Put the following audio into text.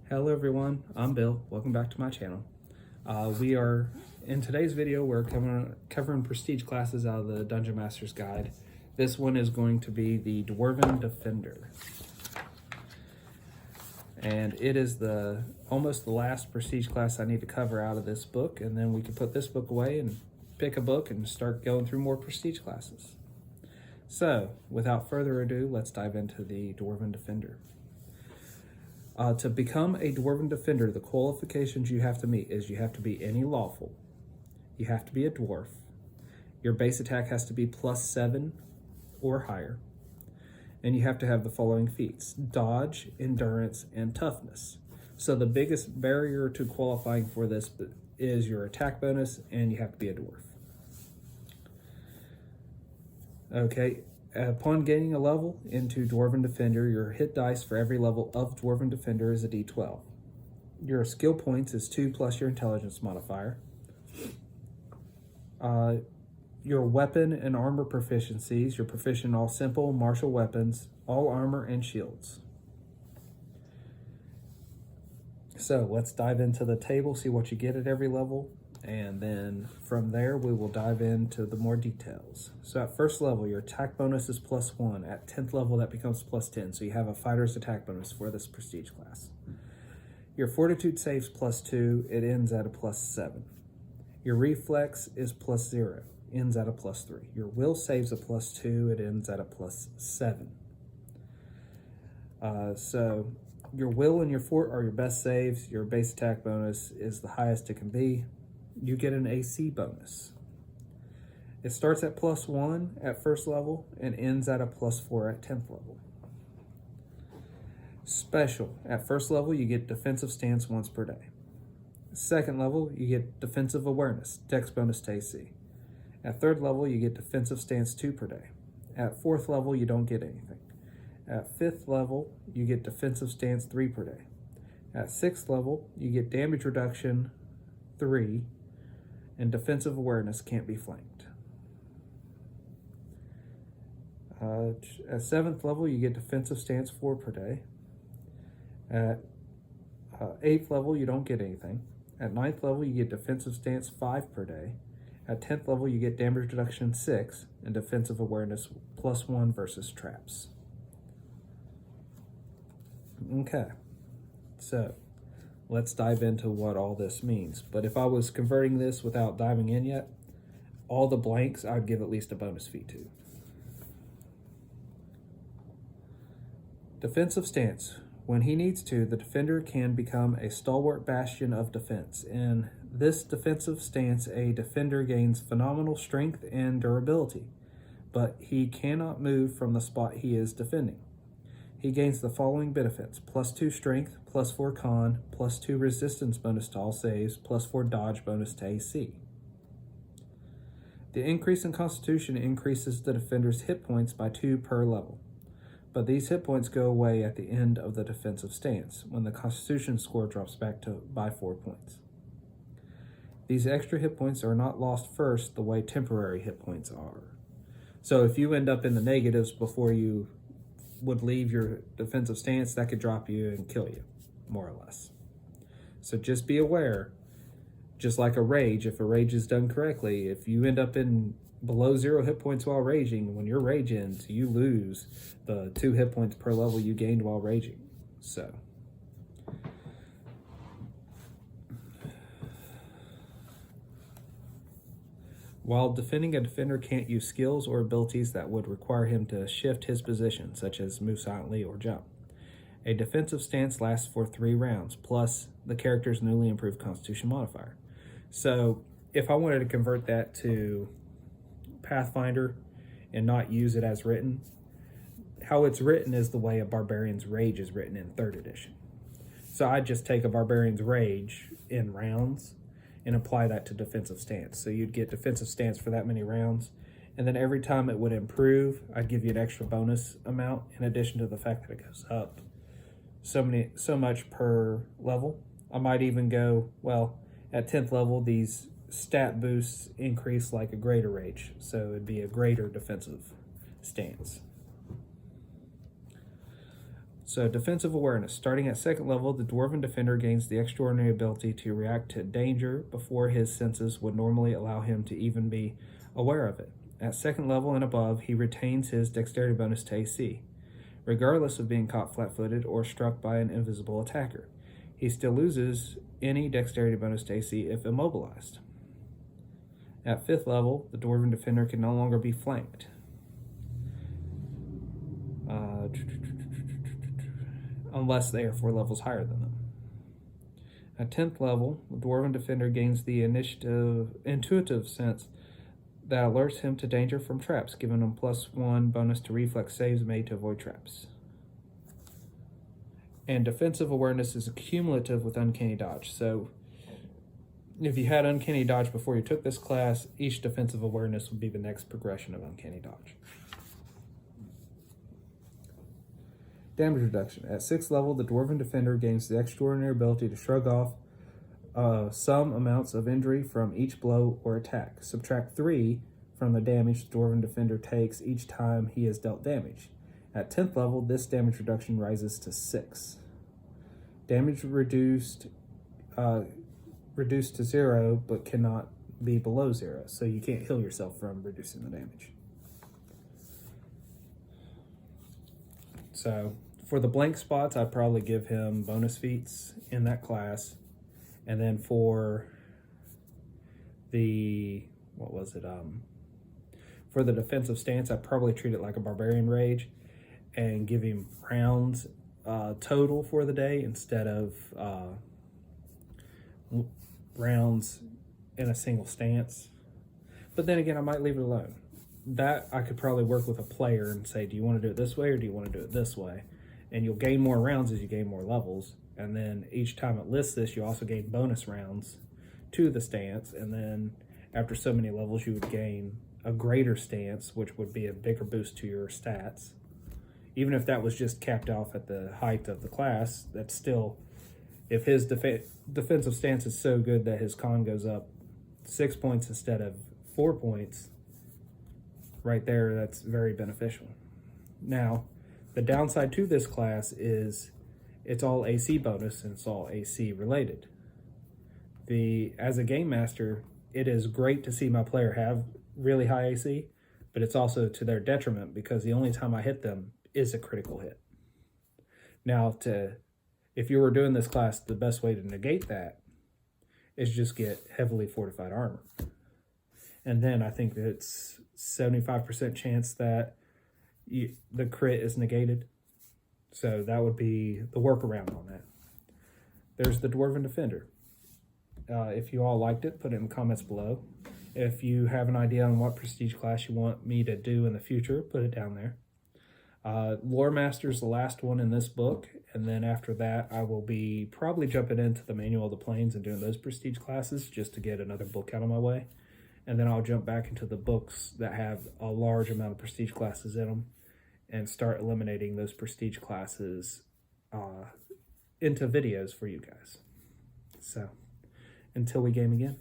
Hello everyone, I'm Bill. Welcome back to my channel. In today's video, we're covering prestige classes out of the Dungeon Master's Guide. This one is going to be the Dwarven Defender. And it is almost the last prestige class I need to cover out of this book, and then we can put this book away and pick a book and start going through more prestige classes. So, without further ado, let's dive into the Dwarven Defender. To become a Dwarven Defender, the qualifications you have to meet is you have to be any lawful, you have to be a dwarf, your base attack has to be +7 or higher, and you have to have the following feats: dodge, endurance, and toughness. So the biggest barrier to qualifying for this is your attack bonus, and you have to be a dwarf. Okay. Upon gaining a level into Dwarven Defender, your hit dice for every level of Dwarven Defender is a d12. Your skill points is 2 plus your intelligence modifier. Your weapon and armor proficiencies, you're proficient in all simple martial weapons, all armor, and shields. So let's dive into the table, see what you get at every level, and then from there we will dive into the more details. So at first level, your attack bonus is +1. At 10th level, that becomes +10, so you have a fighter's attack bonus for this prestige class. Your fortitude saves +2, it ends at a +7. Your reflex is +0, ends at a +3. Your will saves a +2, it ends at a +7. So your will and your fort are your best saves. Your base attack bonus is the highest it can be. You get an AC bonus. It starts at +1 at first level and ends at a +4 at 10th level. Special. At first level, you get defensive stance once per day. Second level, you get defensive awareness, dex bonus to AC. At third level, you get defensive stance 2 per day. At fourth level, you don't get anything. At fifth level, you get defensive stance 3 per day. At sixth level, you get damage reduction 3, and defensive awareness can't be flanked. At 7th level, you get defensive stance 4 per day. At 8th level, you don't get anything. At 9th level, you get defensive stance 5 per day. At 10th level, you get damage reduction 6 and defensive awareness +1 versus traps. Okay, so let's dive into what all this means. But if I was converting this without diving in yet, all the blanks I'd give at least a bonus feat to. Defensive stance. When he needs to, the defender can become a stalwart bastion of defense. In this defensive stance, a defender gains phenomenal strength and durability, but he cannot move from the spot he is defending. He gains the following benefits: +2 strength, +4 con, +2 resistance bonus to all saves, +4 dodge bonus to AC. The increase in constitution increases the defender's hit points by 2 per level, but these hit points go away at the end of the defensive stance when the constitution score drops back by 4 points. These extra hit points are not lost first the way temporary hit points are. So if you end up in the negatives before you would leave your defensive stance, that could drop you and kill you, more or less. So just be aware, just like a rage, if a rage is done correctly, if you end up in below 0 hit points while raging, when your rage ends, you lose the 2 hit points per level you gained while raging. So while defending, a defender can't use skills or abilities that would require him to shift his position, such as move silently or jump. A defensive stance lasts for 3 rounds, plus the character's newly improved Constitution modifier. So if I wanted to convert that to Pathfinder and not use it as written, how it's written is the way a Barbarian's Rage is written in 3rd edition. So I'd just take a Barbarian's Rage in rounds and apply that to defensive stance. So you'd get defensive stance for that many rounds, and then every time it would improve, I'd give you an extra bonus amount in addition to the fact that it goes up so much per level. I might even go, well, at 10th level, these stat boosts increase like a greater rage, so it'd be a greater defensive stance. So defensive awareness. Starting at second level, the Dwarven Defender gains the extraordinary ability to react to danger before his senses would normally allow him to even be aware of it. At second level and above, he retains his dexterity bonus to AC, regardless of being caught flat-footed or struck by an invisible attacker. He still loses any dexterity bonus to AC if immobilized. At fifth level, the Dwarven Defender can no longer be flanked. Unless they are 4 levels higher than them. At 10th level, the Dwarven Defender gains the intuitive sense that alerts him to danger from traps, giving him +1 bonus to reflex saves made to avoid traps. And defensive awareness is cumulative with Uncanny Dodge. So if you had Uncanny Dodge before you took this class, each defensive awareness would be the next progression of Uncanny Dodge. Damage reduction. At 6th level, the Dwarven Defender gains the extraordinary ability to shrug off some amounts of injury from each blow or attack. Subtract 3 from the damage the Dwarven Defender takes each time he is dealt damage. At 10th level, this damage reduction rises to 6. Damage reduced to 0, but cannot be below 0, so you can't heal yourself from reducing the damage. So for the blank spots, I'd probably give him bonus feats in that class. And then for the, for the defensive stance, I'd probably treat it like a Barbarian Rage and give him rounds total for the day instead of rounds in a single stance. But then again, I might leave it alone. That I could probably work with a player and say, do you want to do it this way or do you want to do it this way? And you'll gain more rounds as you gain more levels. And then each time it lists this, you also gain bonus rounds to the stance. And then after so many levels, you would gain a greater stance, which would be a bigger boost to your stats. Even if that was just capped off at the height of the class, that's still, if his defensive stance is so good that his con goes up 6 points instead of 4 points, right there, that's very beneficial. Now, the downside to this class is it's all AC bonus and it's all AC related. As a game master, it is great to see my player have really high AC, but it's also to their detriment because the only time I hit them is a critical hit. Now, if you were doing this class, the best way to negate that is just get heavily fortified armor. And then I think that it's 75% chance that the crit is negated. So that would be the workaround on that. There's the Dwarven Defender. If you all liked it, put it in the comments below. If you have an idea on what prestige class you want me to do in the future, put it down there. Lore Master is the last one in this book, and then after that I will be probably jumping into the Manual of the Planes and doing those prestige classes just to get another book out of my way. And then I'll jump back into the books that have a large amount of prestige classes in them and start eliminating those prestige classes into videos for you guys. So, until we game again.